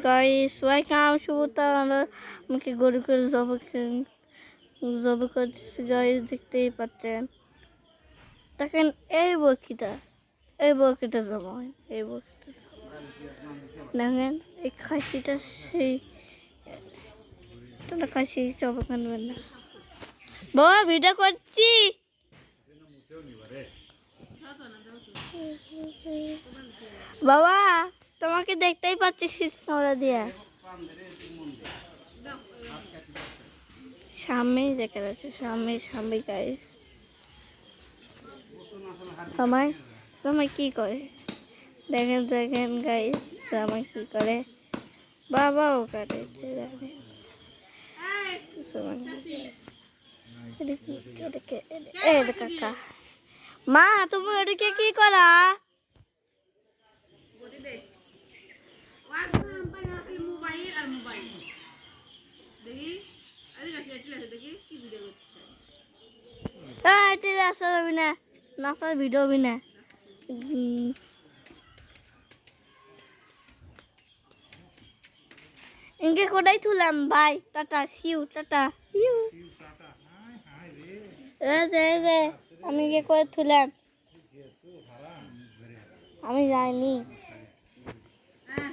guys welcome শুভতা আমাকে গরু করে জবে করতেছি গাইস দেখতেই পাচ্ছেন দেখেন এই বরকিটা জমা এই বরকিটা দেখেন এই খাসিটা সেই তোমরা খাসি জবে করবেন না বাবা ভিডিও করছি বাবা তোমাকে দেখতেই পাচ্ছি ক্যামেরা দিয়ে সামনেই দেখা যাচ্ছে সামনে গাইস সময় কি করে দেখেন গাইস সময় কি করে বাবাও কাটেছে কাকা মা তুমি ওদিকে কি করা নাচার ভিডিও বি না ইনকে কোটাই থুলাম ভাই টাটা সিউ টাটা ইউ আমি কে করে থুলাম আমি যাইনি